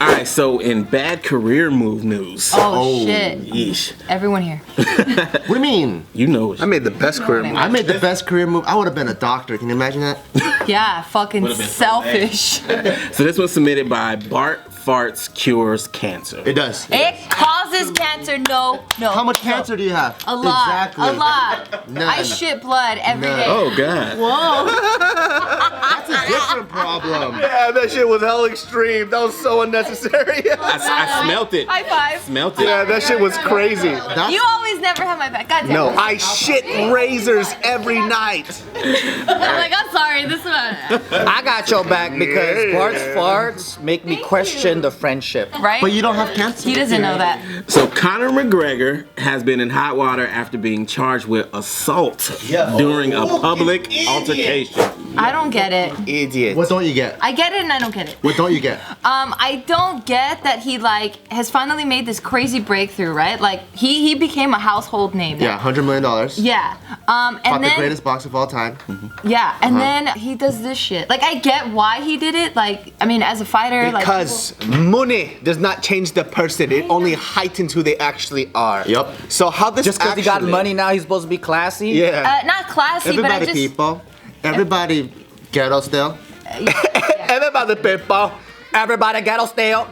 All right, so in bad career move news. Oh shit. Yeesh. Everyone here. What do you mean? You know it. I made the best career move. I made the best career move. I would have been a doctor. Can you imagine that? Yeah, fucking selfish. So this was submitted by Bart Farts Cures Cancer. It does. It causes cancer. No. How much cancer do you have? A lot. Exactly. A lot. None. I shit blood every day. Oh God. Whoa. That's a different problem. Yeah, that shit was hell extreme. That was so unnecessary. I smelt it. High five. Smelt it. Yeah, that shit was crazy. You always never have my back. God damn No, it. I shit razors every night. I'm like, I'm sorry. This one. I got your back because Bart's farts make me question the friendship. Right? But you don't have cancer. He doesn't know that. So Conor McGregor has been in hot water after being charged with assault during a public altercation. I don't get it. Idiot. What don't you get? I get it and I don't get it. What don't you get? I don't get that he like has finally made this crazy breakthrough, right? Like he became a household name. Yeah, $100 million. Yeah. Fought And the then greatest boxer of all time. yeah, and then he does this shit. Like I get why he did it. Like I mean, as a fighter, Because money does not change the person. It only heightens who they actually are. Yep. So how this Just because he got money now, he's supposed to be classy? Yeah. not classy, but I Everybody, just people. Everybody ghetto still. Everybody people. Everybody ghetto stale.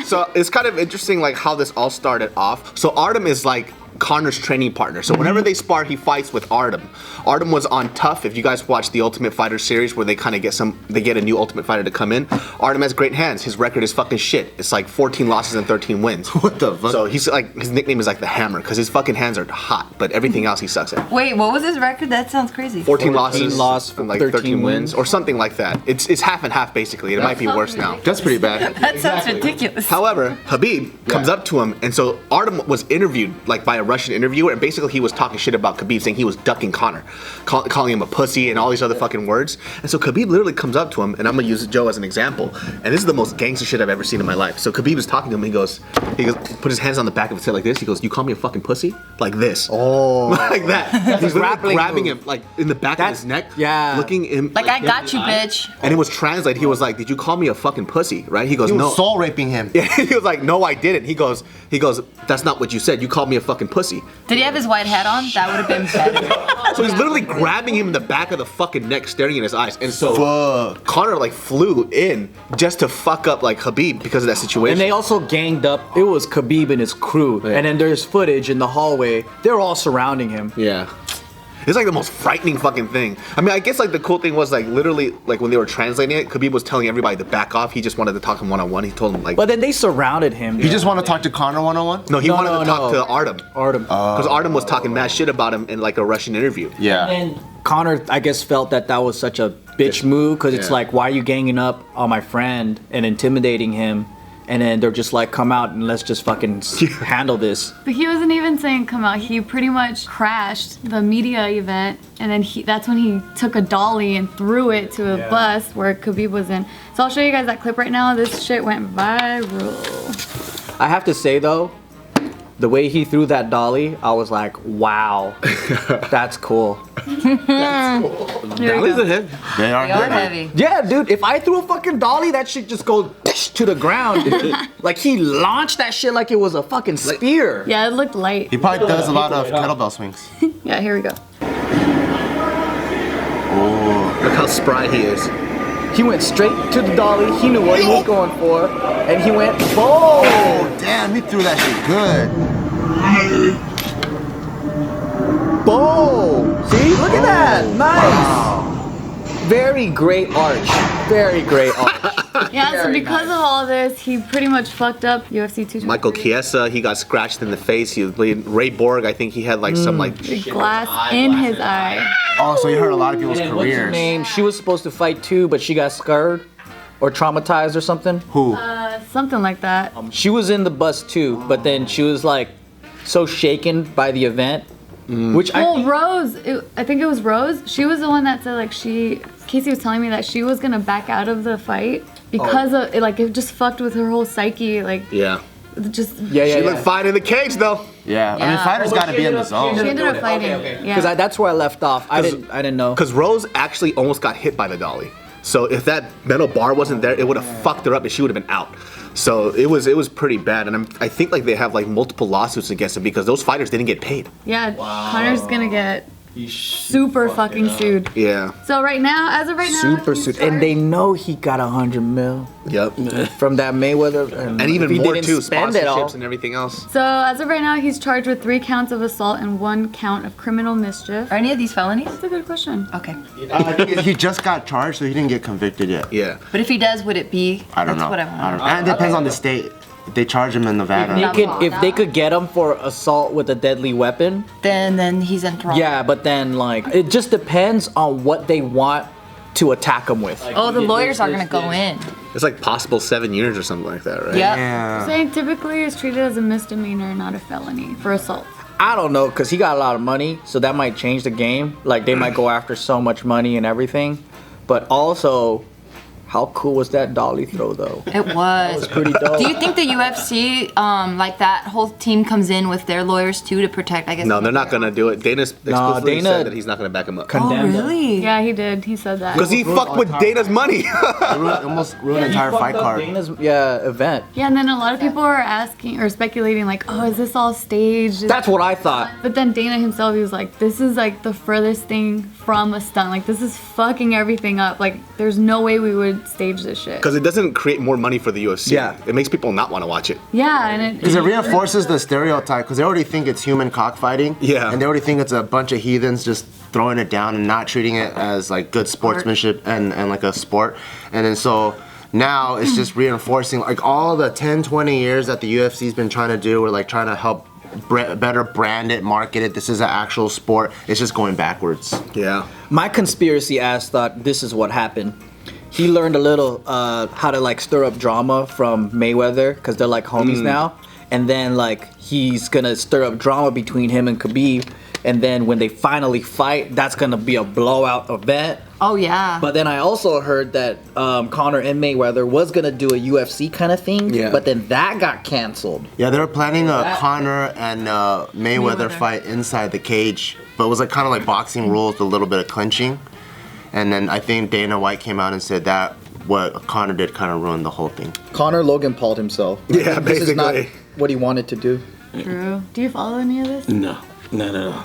So it's kind of interesting like how this all started off. So Artem is like Conor's training partner. So whenever they spar, he fights with Artem. Artem was on Tough. If you guys watch the Ultimate Fighter series where they kind of get a new Ultimate Fighter to come in. Artem has great hands. His record is fucking shit. It's like 14 losses and 13 wins. What the fuck? So he's like, his nickname is like the Hammer because his fucking hands are hot, but everything else he sucks at. wait. What was his record? That sounds crazy. 14 losses loss and like 13 wins or something like that. It's half and half basically. It might be worse now. That's pretty bad. That sounds ridiculous. However, Khabib comes up to him, and so Artem was interviewed like by a Russian interviewer, and basically he was talking shit about Khabib, saying he was ducking Conor, calling him a pussy and all these other fucking words. And so Khabib literally comes up to him, and I'm gonna use Joe as an example. And this is the most gangster shit I've ever seen in my life. So Khabib is talking to him, he goes, put his hands on the back of his head like this. He goes, "You call me a fucking pussy?" Like this. Oh. Like that. He's literally grabbing move. him like in the back of his neck. Yeah. Looking him. Like I got you, bitch. And it was translated. He was like, "Did you call me a fucking pussy?" Right? He goes, He was "No." soul raping him. Yeah, he was like, "No, I didn't." He goes, "That's not what you said. You called me a fucking pussy." Did he have his white hat on? That would have been better. So he's literally grabbing him in the back of the fucking neck, staring in his eyes. And so Fuck. Conor like flew in just to fuck up like Khabib because of that situation. And they also ganged up. It was Khabib and his crew. Yeah. And then there's footage in the hallway. They're all surrounding him. Yeah. It's like the most frightening fucking thing. I mean, I guess like the cool thing was like literally like when they were translating it, Khabib was telling everybody to back off. He just wanted to talk to him one-on-one. He told him like, But then they surrounded him. You just want to talk to Conor one-on-one? no, he No, wanted no, to talk no. to Artem. Artem. Because Artem was talking mad shit about him in like a Russian interview. Yeah. And Conor, I guess, felt that was such a bitch move because it's Yeah. like, why are you ganging up on my friend and intimidating him? And then they're just like, come out and let's just fucking handle this. But he wasn't even saying come out. He pretty much crashed the media event, and then that's when he took a dolly and threw it to a bus where Khabib was in. So I'll show you guys that clip right now. This shit went viral. I have to say though, the way he threw that dolly, I was like, wow, that's cool. Here we go. They are They are heavy. heavy. Yeah, dude, if I threw a fucking dolly, that shit just goes to the ground, dude. Like he launched that shit like it was a fucking spear. Yeah, it looked light. He probably does a lot of kettlebell swings. Yeah, here we go. Look how spry he is. He went straight to the dolly. He knew what he was going for, and he went boom. Oh, damn, he threw that shit good. Boom! See, look at that. Nice. Very great arch. Very great arch. Yeah, so Very because of all this, he pretty much fucked up UFC 223. Michael Chiesa, he got scratched in the face. He was bleeding. Ray Borg, I think he had like some like Big glass in his eye. Oh, so you hurt a lot of people's And what's her careers. name? She was supposed to fight too, but she got scared or traumatized or something. Who? Something like that. She was in the bus too, but then she was like so shaken by the event, which Well, Rose, I think it was Rose. She was the one that said like Casey was telling me that she was gonna back out of the fight because of it, like it just fucked with her whole psyche, like yeah. just. She looked fine in the cage though. Yeah, I mean, Yeah. fighters gotta be in the She zone. ended up fighting. because Yeah. that's where I left off. I didn't know. Because Rose actually almost got hit by the dolly. So if that metal bar wasn't there, it would have fucked her up and she would have been out. So it was pretty bad, and I think like they have like multiple lawsuits against him because those fighters didn't get paid. Yeah, Conor's gonna get super fucking sued. Yeah. So right now, as of right now, Super he's suit, charged- and they know he got $100 million Yep. from that Mayweather, And even if he more didn't too, spend it all. sponsorships and everything else. So as of right now, he's charged with 3 counts of assault and 1 count of criminal mischief. Are any of these felonies? That's a good question. Okay. I think he just got charged, so he didn't get convicted yet. Yeah. But if he does, would it be? I don't That's know. what I want. I don't know. And it depends on the state. If they charge him in Nevada. If they could get him for assault with a deadly weapon, Then he's in trouble. yeah, but then like it just depends on what they want to attack him with. Oh, the lawyers are gonna go in. It's like possible 7 years or something like that, right? Yep. Yeah. Saying typically is treated as a misdemeanor, not a felony for assault. I don't know, cause he got a lot of money, so that might change the game. Like they might go after so much money and everything, but also, how cool was that dolly throw though? It was. Pretty dope. Do you think the UFC, like that whole team comes in with their lawyers too to protect? I guess. No, they're not gonna do it. Dana's explicitly Dana- said that he's not gonna back him up. Oh, Condemned him. really? Yeah, he did. He said that. Because he fucked with Dana's money. Almost ruined the entire fight card. Dana's, event. Yeah, and then a lot of people are asking or speculating like, oh, is this all staged? That's what I thought. But then Dana himself, he was like, this is like the furthest thing from a stunt. Like, this is fucking everything up. Like, there's no way we would stage this shit. Because it doesn't create more money for the UFC. Yeah. It makes people not want to watch it. Yeah, and Because it reinforces the stereotype, because they already think it's human cockfighting. Yeah. And they already think it's a bunch of heathens just throwing it down and not treating it as like good sportsmanship and like a sport. And then so now it's just reinforcing like all the 10, 20 years that the UFC's been trying to do. We're like trying to help better brand it, market it. This is an actual sport. It's just going backwards. Yeah. My conspiracy ass thought this is what happened. He learned a little how to like stir up drama from Mayweather because they're like homies now, and then like he's gonna stir up drama between him and Khabib, and then when they finally fight, that's gonna be a blowout event. Oh yeah. But then I also heard that Conor and Mayweather was gonna do a UFC kind of thing, Yeah. but then that got canceled. Yeah, they were planning a Conor and Mayweather fight inside the cage, but it was like kind of like boxing rules with a little bit of clinching. And then I think Dana White came out and said that what Conor did kind of ruined the whole thing. Conor Logan Paul'd himself. Yeah, This is not basically. what he wanted to do. true. Do you follow any of this? No, not at all.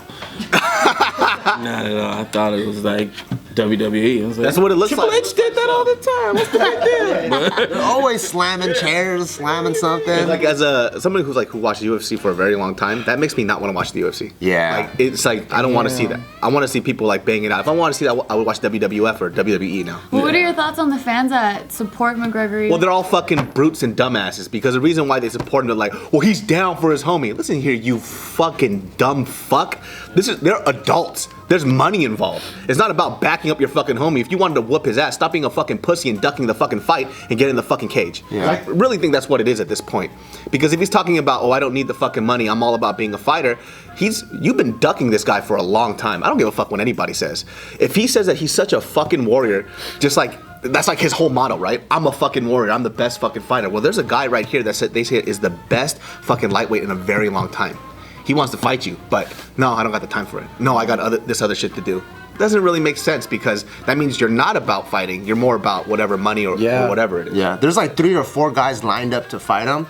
Not at all. I thought it was like WWE. I was like, That's what it looks Triple like. H did that all the time. What's the big deal? They're always slamming chairs, slamming something. Like as somebody who watched the UFC for a very long time, that makes me not want to watch the UFC. Yeah. Like it's like I don't want to see that. I want to see people like bang it out. If I want to see that, I would watch WWF or WWE now. Well, what are your thoughts on the fans that support McGregor? Well, they're all fucking brutes and dumbasses because the reason why they support him, they're like, well, he's down for his homie. Listen here, you fucking dumb fuck. They're adults. There's money involved. It's not about backing up your fucking homie. If you wanted to whoop his ass, stop being a fucking pussy and ducking the fucking fight and get in the fucking cage. Yeah. I really think that's what it is at this point. Because if he's talking about, oh, I don't need the fucking money, I'm all about being a fighter, you've been ducking this guy for a long time. I don't give a fuck what anybody says. If he says that he's such a fucking warrior, just like, that's like his whole motto, right? I'm a fucking warrior. I'm the best fucking fighter. Well, there's a guy right here that said they say is the best fucking lightweight in a very long time. He wants to fight you, but no, I don't got the time for it. No, I got this other shit to do. Doesn't really make sense because that means you're not about fighting. You're more about whatever money or whatever it is. Yeah, there's like 3 or 4 guys lined up to fight him,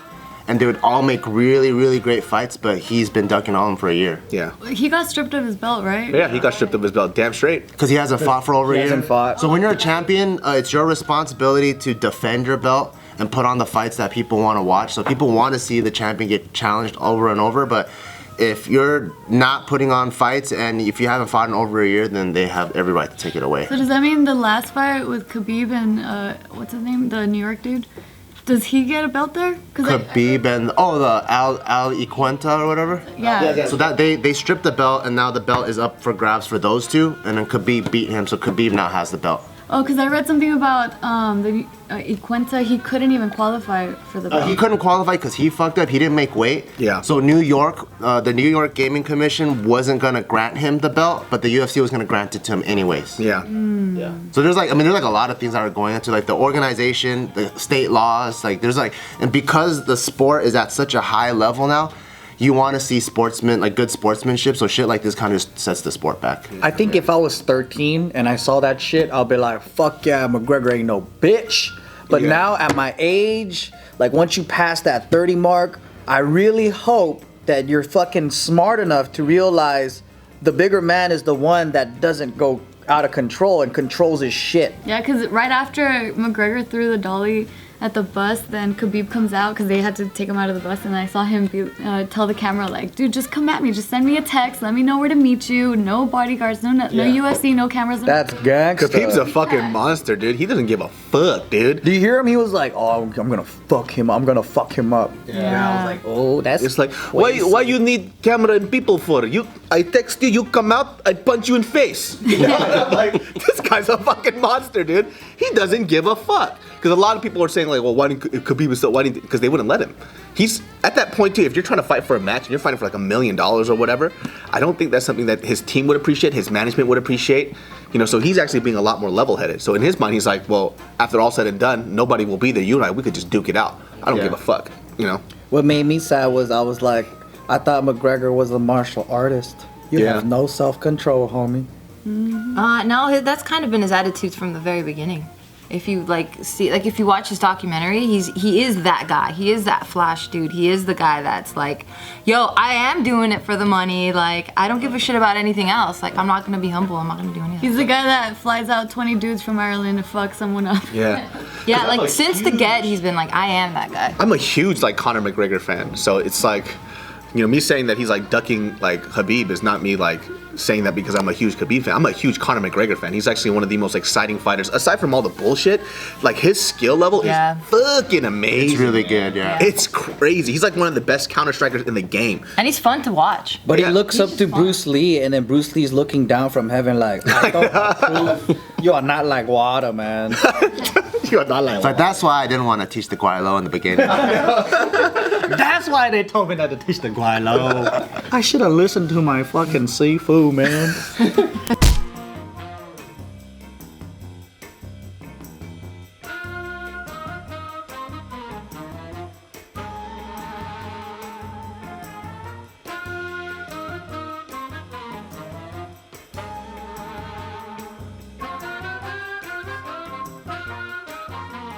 and they would all make really, really great fights, but he's been ducking all of them for a year. Yeah. He got stripped of his belt, right? Yeah, he got stripped of his belt damn straight. Because he hasn't fought for over a year. hasn't fought. So when you're a champion, it's your responsibility to defend your belt and put on the fights that people want to watch. So people want to see the champion get challenged over and over, but if you're not putting on fights and if you haven't fought in over a year, then they have every right to take it away. So does that mean the last fight with Khabib and what's his name, the New York dude? Does he get a belt there? Khabib and the Al Iquenta or whatever. Yeah. So that they stripped the belt and now the belt is up for grabs for those two, and then Khabib beat him, so Khabib now has the belt. Oh, because I read something about the Iquenta. He couldn't even qualify for the belt. He couldn't qualify because he fucked up. He didn't make weight. Yeah. So New York, the New York Gaming Commission wasn't gonna grant him the belt, but the UFC was gonna grant it to him anyways. Yeah. Yeah. So there's like a lot of things that are going into like the organization, the state laws, and because the sport is at such a high level now, you want to see good sportsmanship, so shit like this kind of just sets the sport back. I think if I was 13 and I saw that shit, I'll be like, fuck yeah, McGregor ain't no bitch. But now at my age, like once you pass that 30 mark, I really hope that you're fucking smart enough to realize the bigger man is the one that doesn't go out of control and controls his shit. Yeah, because right after McGregor threw the dolly at the bus, then Khabib comes out because they had to take him out of the bus, and I saw him tell the camera like, dude, just come at me, just send me a text, let me know where to meet you, no bodyguards, no UFC, no cameras. That's gangsta. Khabib's a fucking monster, dude. He doesn't give a fuck, dude. Do you hear him? He was like, oh, I'm gonna fuck him up. Yeah. I was like, oh, that's It's like, why you need camera and people for? I text you, you come out, I punch you in face. Like, this guy's a fucking monster, dude. He doesn't give a fuck. Because a lot of people are saying like, well, why didn't Khabib was still, why didn't, because they wouldn't let him. He's at that point too. If you're trying to fight for a match and you're fighting for like $1 million or whatever, I don't think that's something that his team would appreciate, his management would appreciate. You know, so he's actually being a lot more level-headed. So in his mind, he's like, well, after all said and done, nobody will be there. You and I, we could just duke it out. I don't give a fuck. You know. What made me sad was I was like, I thought McGregor was a martial artist. You have no self-control, homie. No, that's kind of been his attitude from the very beginning. If you if you watch his documentary, he is that guy. He is that flash dude. He is the guy that's like, yo, I am doing it for the money. Like, I don't give a shit about anything else. Like, I'm not gonna be humble. I'm not gonna do anything. He's the guy that flies out 20 dudes from Ireland to fuck someone up. Yeah. Yeah, like since the get, he's been like, I am that guy. I'm a huge like Conor McGregor fan. So it's like, you know, me saying that he's like ducking like Khabib is not me like saying that because I'm a huge Khabib fan. I'm a huge Conor McGregor fan. He's actually one of the most exciting fighters. Aside from all the bullshit, like his skill level is fucking amazing. It's really good, yeah. It's crazy. He's like one of the best counter strikers in the game. And he's fun to watch. But he looks up to Bruce Lee, and then Bruce Lee's looking down from heaven like, you are not like water, man. You are not like But that's why I didn't want to teach the Guaylo in the beginning. That's why they told me not to teach the Guaylo. I should have listened to my fucking seafood, man.